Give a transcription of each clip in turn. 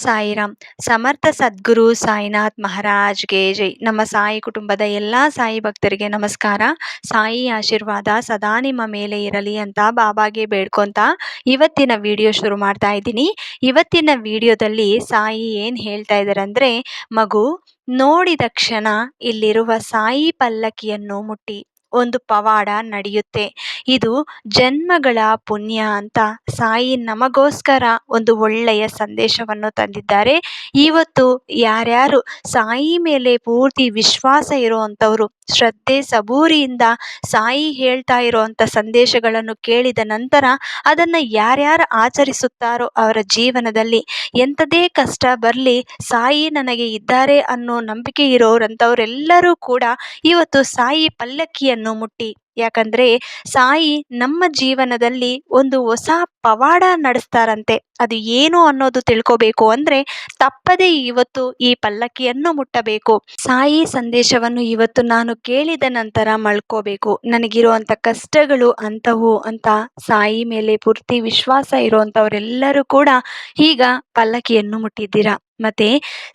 ಸಾಯಿರಾಮ್. ಸಮರ್ಥ ಸದ್ಗುರು ಸಾಯಿನಾಥ್ ಮಹಾರಾಜ್ಗೆ ಜೈ. ನಮ್ಮ ಸಾಯಿ ಕುಟುಂಬದ ಎಲ್ಲ ಸಾಯಿ ಭಕ್ತರಿಗೆ ನಮಸ್ಕಾರ. ಸಾಯಿ ಆಶೀರ್ವಾದ ಸದಾ ನಿಮ್ಮ ಮೇಲೆ ಇರಲಿ ಅಂತ ಬಾಬಾಗೆ ಬೇಡ್ಕೊಂತ ಇವತ್ತಿನ ವಿಡಿಯೋ ಶುರು ಮಾಡ್ತಾ ಇದ್ದೀನಿ. ಇವತ್ತಿನ ವಿಡಿಯೋದಲ್ಲಿ ಸಾಯಿ ಏನು ಹೇಳ್ತಾ ಇದ್ದಾರೆ ಅಂದರೆ, ಮಗು ನೋಡಿದ ಕ್ಷಣ ಇಲ್ಲಿರುವ ಸಾಯಿ ಪಲ್ಲಕ್ಕಿಯನ್ನು ಮುಟ್ಟಿ ಒಂದು ಪವಾಡ ನಡೆಯುತ್ತೆ. ಇದು ಜನ್ಮಗಳ ಪುಣ್ಯ ಅಂತ ಸಾಯಿ ನಮಗೋಸ್ಕರ ಒಂದು ಒಳ್ಳೆಯ ಸಂದೇಶವನ್ನು ತಂದಿದ್ದಾರೆ. ಇವತ್ತು ಯಾರ್ಯಾರು ಸಾಯಿ ಮೇಲೆ ಪೂರ್ತಿ ವಿಶ್ವಾಸ ಇರುವಂಥವ್ರು, ಶ್ರದ್ಧೆ ಸಬೂರಿಯಿಂದ ಸಾಯಿ ಹೇಳ್ತಾ ಇರುವಂಥ ಸಂದೇಶಗಳನ್ನು ಕೇಳಿದ ನಂತರ ಅದನ್ನು ಯಾರ್ಯಾರು ಆಚರಿಸುತ್ತಾರೋ ಅವರ ಜೀವನದಲ್ಲಿ ಎಂಥದೇ ಕಷ್ಟ ಬರಲಿ, ಸಾಯಿ ನನಗೆ ಇದ್ದಾರೆ ಅನ್ನೋ ನಂಬಿಕೆ ಇರೋರಂಥವರೆಲ್ಲರೂ ಕೂಡ ಇವತ್ತು ಸಾಯಿ ಪಲ್ಲಕ್ಕಿಯನ್ನು ಮುಟ್ಟಿ, ಯಾಕಂದ್ರೆ ಸಾಯಿ ನಮ್ಮ ಜೀವನದಲ್ಲಿ ಒಂದು ಹೊಸ ಪವಾಡ ನಡೆಸ್ತಾರಂತೆ. ಅದು ಏನು ಅನ್ನೋದು ತಿಳ್ಕೋಬೇಕು ಅಂದ್ರೆ ತಪ್ಪದೇ ಇವತ್ತು ಈ ಪಲ್ಲಕ್ಕಿಯನ್ನು ಮುಟ್ಟಬೇಕು. ಸಾಯಿ ಸಂದೇಶವನ್ನು ಇವತ್ತು ನಾನು ಕೇಳಿದ ನಂತರ ಮಳ್ಕೋಬೇಕು. ನನಗಿರುವಂತ ಕಷ್ಟಗಳು ಅಂತವು ಅಂತ ಸಾಯಿ ಮೇಲೆ ಪೂರ್ತಿ ವಿಶ್ವಾಸ ಇರುವಂತವರೆಲ್ಲರೂ ಕೂಡ ಈಗ ಪಲ್ಲಕ್ಕಿಯನ್ನು ಮುಟ್ಟಿದ್ದೀರಾ. ಮತ್ತೆ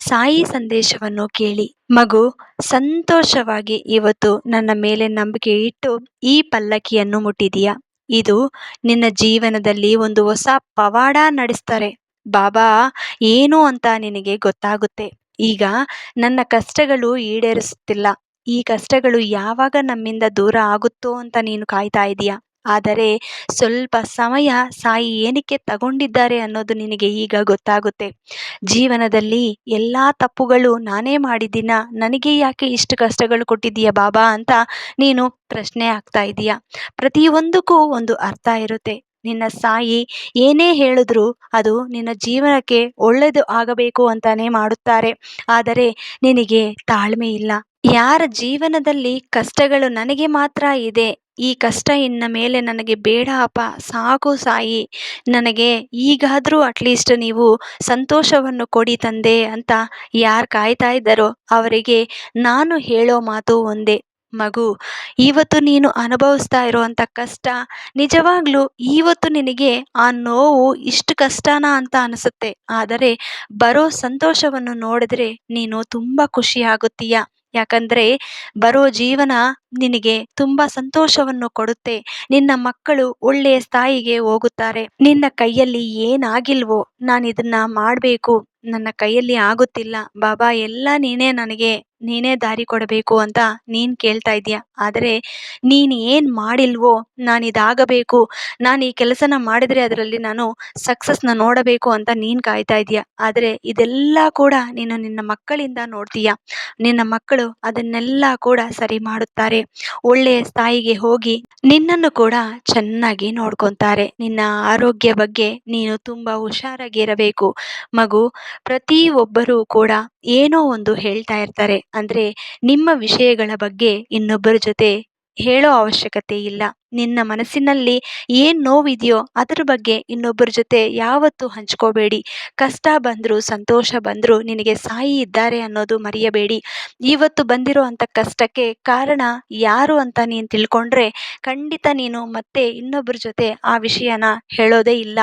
ಸಾಯಿ ಸಂದೇಶವನ್ನು ಕೇಳಿ, ಮಗು ಸಂತೋಷವಾಗಿ ಇವತ್ತು ನನ್ನ ಮೇಲೆ ನಂಬಿಕೆ ಇಟ್ಟು ಈ ಪಲ್ಲಕ್ಕಿಯನ್ನು ಮುಟ್ಟಿದೀಯಾ. ಇದು ನಿನ್ನ ಜೀವನದಲ್ಲಿ ಒಂದು ಹೊಸ ಪವಾಡ ನಡೆಸ್ತಾರೆ ಬಾಬಾ. ಏನು ಅಂತ ನಿನಗೆ ಗೊತ್ತಾಗುತ್ತೆ. ಈಗ ನನ್ನ ಕಷ್ಟಗಳು ಈಡೇರಿಸುತ್ತಿಲ್ಲ, ಈ ಕಷ್ಟಗಳು ಯಾವಾಗ ನಮ್ಮಿಂದ ದೂರ ಆಗುತ್ತೋ ಅಂತ ನೀನು ಕಾಯ್ತಾ ಇದೀಯಾ. ಆದರೆ ಸ್ವಲ್ಪ ಸಮಯ ಸಾಯಿ ಏನಕ್ಕೆ ತಗೊಂಡಿದ್ದಾರೆ ಅನ್ನೋದು ನಿನಗೆ ಈಗ ಗೊತ್ತಾಗುತ್ತೆ. ಜೀವನದಲ್ಲಿ ಎಲ್ಲ ತಪ್ಪುಗಳು ನಾನೇ ಮಾಡಿದ್ದೀನ, ನನಗೆ ಯಾಕೆ ಇಷ್ಟು ಕಷ್ಟಗಳು ಕೊಟ್ಟಿದ್ದೀಯ ಬಾಬಾ ಅಂತ ನೀನು ಪ್ರಶ್ನೆ ಆಗ್ತಾ ಇದೀಯ. ಪ್ರತಿಯೊಂದಕ್ಕೂ ಒಂದು ಅರ್ಥ ಇರುತ್ತೆ. ನಿನ್ನ ಸಾಯಿ ಏನೇ ಹೇಳಿದ್ರು ಅದು ನಿನ್ನ ಜೀವನಕ್ಕೆ ಒಳ್ಳೆಯದು ಆಗಬೇಕು ಅಂತಾನೆ ಮಾಡುತ್ತಾರೆ. ಆದರೆ ನಿನಗೆ ತಾಳ್ಮೆ ಇಲ್ಲ. ಯಾರ ಜೀವನದಲ್ಲಿ ಕಷ್ಟಗಳು ನನಗೆ ಮಾತ್ರ ಇದೆ, ಈ ಕಷ್ಟ ಇನ್ನ ಮೇಲೆ ನನಗೆ ಬೇಡ ಅಪ್ಪ, ಸಾಕು ಸಾಯಿ, ನನಗೆ ಈಗಾದರೂ ಅಟ್ಲೀಸ್ಟ್ ನೀವು ಸಂತೋಷವನ್ನು ಕೊಡಿ ತಂದೆ ಅಂತ ಯಾರು ಕಾಯ್ತಾ ಇದ್ದಾರೋ ಅವರಿಗೆ ನಾನು ಹೇಳೋ ಮಾತು ಒಂದೇ, ಮಗು ಇವತ್ತು ನೀನು ಅನುಭವಿಸ್ತಾ ಇರುವಂಥ ಕಷ್ಟ ನಿಜವಾಗ್ಲೂ ಇವತ್ತು ನಿನಗೆ ಆ ನೋವು ಇಷ್ಟು ಕಷ್ಟನಾ ಅಂತ ಅನಿಸುತ್ತೆ. ಆದರೆ ಬರೋ ಸಂತೋಷವನ್ನು ನೋಡಿದ್ರೆ ನೀನು ತುಂಬ ಖುಷಿ ಆಗುತ್ತೀಯ. ಯಾಕಂದ್ರೆ ಬರೋ ಜೀವನ ನಿನಗೆ ತುಂಬಾ ಸಂತೋಷವನ್ನು ಕೊಡುತ್ತೆ. ನಿನ್ನ ಮಕ್ಕಳು ಒಳ್ಳೆಯ ಸ್ಥಾಯಿಗೆ ಹೋಗುತ್ತಾರೆ. ನಿನ್ನ ಕೈಯಲ್ಲಿ ಏನಾಗಿಲ್ವೋ, ನಾನು ಇದನ್ನ ಮಾಡಬೇಕು, ನನ್ನ ಕೈಯಲ್ಲಿ ಆಗುತ್ತಿಲ್ಲ ಬಾಬಾ, ಎಲ್ಲ ನೀನೇ ದಾರಿ ಕೊಡಬೇಕು ಅಂತ ನೀನು ಕೇಳ್ತಾ ಇದೀಯ. ಆದರೆ ನೀನು ಏನು ಮಾಡಿಲ್ವೋ, ನಾನು ಇದಾಗಬೇಕು, ನಾನು ಈ ಕೆಲಸನ ಮಾಡಿದ್ರೆ ಅದರಲ್ಲಿ ನಾನು ಸಕ್ಸಸ್ನ ನೋಡಬೇಕು ಅಂತ ನೀನು ಕಾಯ್ತಾ ಇದೀಯ. ಆದರೆ ಇದೆಲ್ಲ ಕೂಡ ನೀನು ನಿನ್ನ ಮಕ್ಕಳಿಂದ ನೋಡ್ತೀಯ. ನಿನ್ನ ಮಕ್ಕಳು ಅದನ್ನೆಲ್ಲ ಕೂಡ ಸರಿ ಮಾಡುತ್ತಾರೆ. ಒಳ್ಳೆಯ ಸ್ಥಾಯಿಗೆ ಹೋಗಿ ನಿನ್ನನ್ನು ಕೂಡ ಚೆನ್ನಾಗಿ ನೋಡ್ಕೊತಾರೆ. ನಿನ್ನ ಆರೋಗ್ಯ ಬಗ್ಗೆ ನೀನು ತುಂಬಾ ಹುಷಾರಾಗಿರಬೇಕು ಮಗು. ಪ್ರತಿಯೊಬ್ಬರೂ ಕೂಡ ಏನೋ ಒಂದು ಹೇಳ್ತಾ ಇರ್ತಾರೆ. ಅಂದ್ರೆ ನಿಮ್ಮ ವಿಷಯಗಳ ಬಗ್ಗೆ ಇನ್ನೊಬ್ಬರ ಜೊತೆ ಹೇಳೋ ಅವಶ್ಯಕತೆ ಇಲ್ಲ. ನಿನ್ನ ಮನಸ್ಸಿನಲ್ಲಿ ಏನ್ ನೋವಿದೆಯೋ ಅದ್ರ ಬಗ್ಗೆ ಇನ್ನೊಬ್ಬರ ಜೊತೆ ಯಾವತ್ತೂ ಹಂಚ್ಕೋಬೇಡಿ. ಕಷ್ಟ ಬಂದ್ರು ಸಂತೋಷ ಬಂದ್ರು ನಿನಗೆ ಸಾಯಿ ಇದ್ದಾರೆ ಅನ್ನೋದು ಮರೆಯಬೇಡಿ. ಇವತ್ತು ಬಂದಿರೋ ಅಂಥ ಕಷ್ಟಕ್ಕೆ ಕಾರಣ ಯಾರು ಅಂತ ನೀನು ತಿಳ್ಕೊಂಡ್ರೆ ಖಂಡಿತ ನೀನು ಮತ್ತೆ ಇನ್ನೊಬ್ಬರ ಜೊತೆ ಆ ವಿಷಯನ ಹೇಳೋದೇ ಇಲ್ಲ.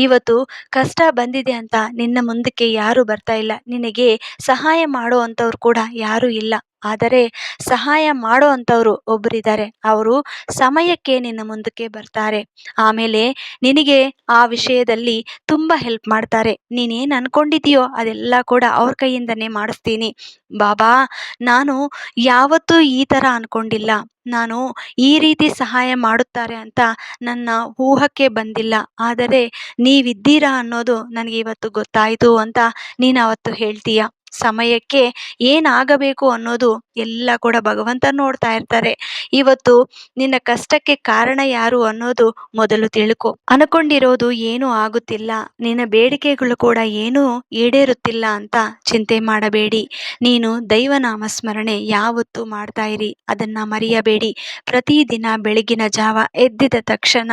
ಇವತ್ತು ಕಷ್ಟ ಬಂದಿದೆ ಅಂತ ನಿನ್ನ ಮುಂದಕ್ಕೆ ಯಾರು ಬರ್ತಾ ಇಲ್ಲ, ನಿನಗೆ ಸಹಾಯ ಮಾಡೋ ಅಂಥವ್ರು ಕೂಡ ಯಾರೂ ಇಲ್ಲ. ಆದರೆ ಸಹಾಯ ಮಾಡೋ ಅಂಥವ್ರು ಒಬ್ಬರಿದ್ದಾರೆ, ಅವರು ಸಮಯಕ್ಕೆ ನಿನ್ನ ಮುಂದಕ್ಕೆ ಬರ್ತಾರೆ. ಆಮೇಲೆ ನಿನಗೆ ಆ ವಿಷಯದಲ್ಲಿ ತುಂಬ ಹೆಲ್ಪ್ ಮಾಡ್ತಾರೆ. ನೀನೇನು ಅನ್ಕೊಂಡಿದೀಯೋ ಅದೆಲ್ಲ ಕೂಡ ಅವ್ರ ಕೈಯಿಂದನೇ ಮಾಡಿಸ್ತೀನಿ ಬಾಬಾ. ನಾನು ಯಾವತ್ತೂ ಈ ಥರ ಅನ್ಕೊಂಡಿಲ್ಲ, ನಾನು ಈ ರೀತಿ ಸಹಾಯ ಮಾಡುತ್ತಾರೆ ಅಂತ ನನ್ನ ಊಹಕ್ಕೆ ಬಂದಿಲ್ಲ. ಆದರೆ ನೀವಿದ್ದೀರಾ ಅನ್ನೋದು ನನಗೆ ಇವತ್ತು ಗೊತ್ತಾಯಿತು ಅಂತ ನೀನು ಅವತ್ತು ಹೇಳ್ತೀಯ. ಸಮಯಕ್ಕೆ ಏನಾಗಬೇಕು ಅನ್ನೋದು ಎಲ್ಲ ಕೂಡ ಭಗವಂತ ನೋಡ್ತಾ ಇರ್ತಾರೆ. ಇವತ್ತು ನಿನ್ನ ಕಷ್ಟಕ್ಕೆ ಕಾರಣ ಯಾರು ಅನ್ನೋದು ಮೊದಲು ತಿಳ್ಕೊ. ಅನ್ಕೊಂಡಿರೋದು ಏನೂ ಆಗುತ್ತಿಲ್ಲ, ನಿನ್ನ ಬೇಡಿಕೆಗಳು ಕೂಡ ಏನೂ ಈಡೇರುತ್ತಿಲ್ಲ ಅಂತ ಚಿಂತೆ ಮಾಡಬೇಡಿ. ನೀನು ದೈವನಾಮ ಸ್ಮರಣೆ ಯಾವತ್ತೂ ಮಾಡ್ತಾ ಇರಿ, ಅದನ್ನ ಮರೆಯಬೇಡಿ. ಪ್ರತಿದಿನ ಬೆಳಗಿನ ಜಾವ ಎದ್ದಿದ ತಕ್ಷಣ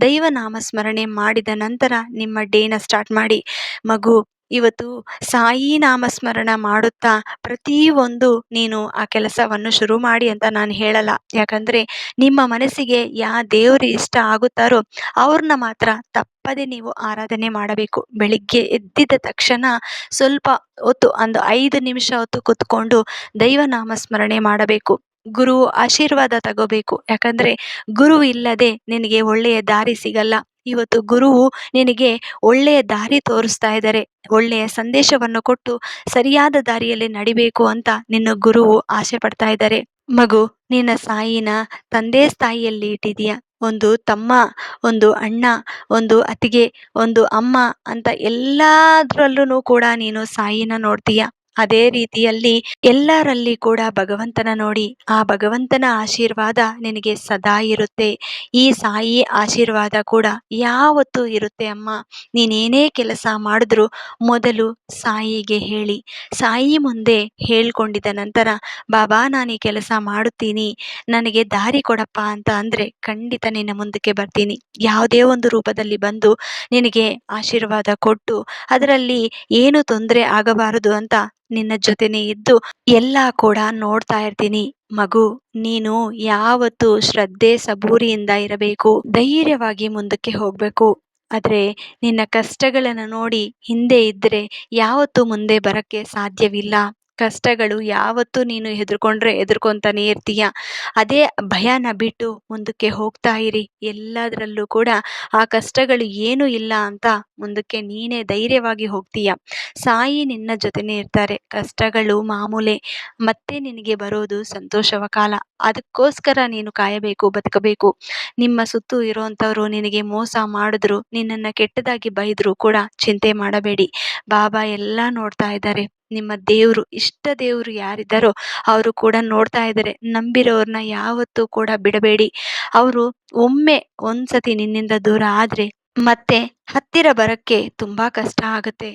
ದೈವನಾಮ ಸ್ಮರಣೆ ಮಾಡಿದ ನಂತರ ನಿಮ್ಮ ಡೇನ ಸ್ಟಾರ್ಟ್ ಮಾಡಿ. ಮಗು ಇವತ್ತು ಸಾಯಿ ನಾಮಸ್ಮರಣ ಮಾಡುತ್ತಾ ಪ್ರತಿಯೊಂದು ನೀನು ಆ ಕೆಲಸವನ್ನು ಶುರು ಮಾಡಿ ಅಂತ ನಾನು ಹೇಳಲ್ಲ. ಯಾಕಂದ್ರೆ ನಿಮ್ಮ ಮನಸ್ಸಿಗೆ ದೇವರು ಇಷ್ಟ ಆಗುತ್ತಾರೋ ಅವ್ರನ್ನ ಮಾತ್ರ ತಪ್ಪದೆ ನೀವು ಆರಾಧನೆ ಮಾಡಬೇಕು. ಬೆಳಿಗ್ಗೆ ಎದ್ದಿದ ತಕ್ಷಣ ಸ್ವಲ್ಪ ಹೊತ್ತು ಒಂದು 5 ನಿಮಿಷ ಹೊತ್ತು ಕುತ್ಕೊಂಡು ದೈವ ನಾಮಸ್ಮರಣೆ ಮಾಡಬೇಕು. ಗುರು ಆಶೀರ್ವಾದ ತಗೋಬೇಕು. ಯಾಕಂದ್ರೆ ಗುರು ಇಲ್ಲದೆ ನಿನಗೆ ಒಳ್ಳೆಯ ದಾರಿ ಸಿಗಲ್ಲ. ಇವತ್ತು ಗುರುವು ನಿನಗೆ ಒಳ್ಳೆಯ ದಾರಿ ತೋರಿಸ್ತಾ ಇದ್ದಾರೆ. ಒಳ್ಳೆಯ ಸಂದೇಶವನ್ನು ಕೊಟ್ಟು ಸರಿಯಾದ ದಾರಿಯಲ್ಲಿ ನಡಿಬೇಕು ಅಂತ ನಿನ್ನ ಗುರುವು ಆಸೆ ಪಡ್ತಾ ಇದ್ದಾರೆ. ಮಗು, ನಿನ್ನ ಸಾಯಿನ ತಂದೆ ಸ್ಥಾಯಿಯಲ್ಲಿ ಇಟ್ಟಿದೀಯ. ಒಂದು ತಮ್ಮ, ಒಂದು ಅಣ್ಣ, ಒಂದು ಅತ್ತಿಗೆ, ಒಂದು ಅಮ್ಮ ಅಂತ ಎಲ್ಲಾದ್ರಲ್ಲೂ ಕೂಡ ನೀನು ಸಾಯಿನ ನೋಡ್ತೀಯ. ಅದೇ ರೀತಿಯಲ್ಲಿ ಎಲ್ಲರಲ್ಲಿ ಕೂಡ ಭಗವಂತನ ನೋಡಿ ಆ ಭಗವಂತನ ಆಶೀರ್ವಾದ ನಿನಗೆ ಸದಾ ಇರುತ್ತೆ. ಈ ಸಾಯಿ ಆಶೀರ್ವಾದ ಕೂಡ ಯಾವತ್ತೂ ಇರುತ್ತೆ ಅಮ್ಮ. ನೀನೇನೇ ಕೆಲಸ ಮಾಡಿದ್ರು ಮೊದಲು ಸಾಯಿಗೆ ಹೇಳಿ, ಸಾಯಿ ಮುಂದೆ ಹೇಳ್ಕೊಂಡಿದ ನಂತರ ಬಾಬಾ ನಾನು ಈ ಕೆಲಸ ಮಾಡುತ್ತೀನಿ, ನನಗೆ ದಾರಿ ಕೊಡಪ್ಪ ಅಂತ ಅಂದ್ರೆ ಖಂಡಿತ ನಿನ್ನ ಮುಂದಕ್ಕೆ ಬರ್ತೀನಿ. ಯಾವುದೇ ಒಂದು ರೂಪದಲ್ಲಿ ಬಂದು ನಿನಗೆ ಆಶೀರ್ವಾದ ಕೊಟ್ಟು ಅದರಲ್ಲಿ ಏನು ತೊಂದರೆ ಆಗಬಾರದು ಅಂತ ನಿನ್ನ ಜೊತೆನೇ ಇದ್ದು ಎಲ್ಲ ಕೂಡ ನೋಡ್ತಾ ಇರ್ತೀನಿ. ಮಗು, ನೀನು ಯಾವತ್ತು ಶ್ರದ್ಧೆ ಸಬೂರಿಯಿಂದ ಇರಬೇಕು, ಧೈರ್ಯವಾಗಿ ಮುಂದಕ್ಕೆ ಹೋಗ್ಬೇಕು. ಆದ್ರೆ ನಿನ್ನ ಕಷ್ಟಗಳನ್ನು ನೋಡಿ ಹಿಂದೆ ಇದ್ರೆ ಯಾವತ್ತೂ ಮುಂದೆ ಬರಕ್ಕೆ ಸಾಧ್ಯವಿಲ್ಲ. ಕಷ್ಟಗಳು ಯಾವತ್ತೂ ನೀನು ಹೆದರ್ಕೊಂತಾನೆ ಇರ್ತೀಯ. ಅದೇ ಭಯನ ಬಿಟ್ಟು ಮುಂದಕ್ಕೆ ಹೋಗ್ತಾ ಇರಿ. ಎಲ್ಲದರಲ್ಲೂ ಕೂಡ ಆ ಕಷ್ಟಗಳು ಏನೂ ಇಲ್ಲ ಅಂತ ಮುಂದಕ್ಕೆ ನೀನೇ ಧೈರ್ಯವಾಗಿ ಹೋಗ್ತೀಯ. ಸಾಯಿ ನಿನ್ನ ಜೊತೆನೇ ಇರ್ತಾರೆ. ಕಷ್ಟಗಳು ಮಾಮೂಲೆ, ಮತ್ತೆ ನಿನಗೆ ಬರೋದು ಸಂತೋಷವ ಕಾಲ. ಅದಕ್ಕೋಸ್ಕರ ನೀನು ಕಾಯಬೇಕು, ಬದುಕಬೇಕು. ನಿಮ್ಮ ಸುತ್ತು ಇರುವಂಥವ್ರು ನಿನಗೆ ಮೋಸ ಮಾಡಿದ್ರು, ನಿನ್ನನ್ನು ಕೆಟ್ಟದಾಗಿ ಬೈದ್ರು ಕೂಡ ಚಿಂತೆ ಮಾಡಬೇಡಿ. ಬಾಬಾ ಎಲ್ಲ ನೋಡ್ತಾ ಇದ್ದಾರೆ. ನಿಮ್ಮ ದೇವರು, ಇಷ್ಟ ದೇವರು ಯಾರಿದ್ದಾರೋ ಅವರು ಕೂಡ ನೋಡ್ತಾ ಇದ್ದಾರೆ. ನಂಬಿರೋರ್ನ ಯಾವತ್ತೂ ಕೂಡ ಬಿಡಬೇಡಿ. ಅವರು ಒಂದ್ಸತಿ ನಿನ್ನಿಂದ ದೂರ ಆದ್ರೆ ಮತ್ತೆ ಹತ್ತಿರ ಬರಕ್ಕೆ ತುಂಬಾ ಕಷ್ಟ ಆಗುತ್ತೆ.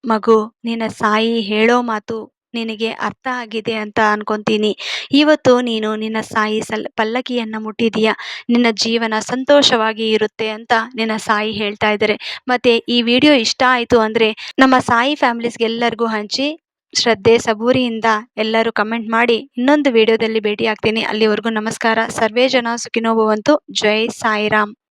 ಮಗು, ನಿನ್ನ ಸಾಯಿ ಹೇಳೋ ಮಾತು ನಿನಗೆ ಅರ್ಥ ಆಗಿದೆ ಅಂತ ಅನ್ಕೊಂತೀನಿ. ಇವತ್ತು ನೀನು ನಿನ್ನ ಸಾಯಿ ಪಲ್ಲಕಿಯನ್ನ ಮುಟ್ಟಿದೀಯ. ನಿನ್ನ ಜೀವನ ಸಂತೋಷವಾಗಿ ಇರುತ್ತೆ ಅಂತ ನಿನ್ನ ಸಾಯಿ ಹೇಳ್ತಾ ಇದ್ದಾರೆ. ಮತ್ತೆ ಈ ವಿಡಿಯೋ ಇಷ್ಟ ಆಯ್ತು ಅಂದ್ರೆ ನಮ್ಮ ಸಾಯಿ ಫ್ಯಾಮಿಲೀಸ್ಗೆ ಎಲ್ಲರಿಗೂ ಹಂಚಿ ಶ್ರದ್ಧೆ ಸಬೂರಿಯಿಂದ ಎಲ್ಲರೂ ಕಮೆಂಟ್ ಮಾಡಿ. ಇನ್ನೊಂದು ವಿಡಿಯೋದಲ್ಲಿ ಭೇಟಿ ಆಗ್ತೀನಿ. ಅಲ್ಲಿವರೆಗೂ ನಮಸ್ಕಾರ. ಸರ್ವೇ ಜನ ಸುಖಿನೋ ಭವಂತು. ಜೈ ಸಾಯಿರಾಮ್.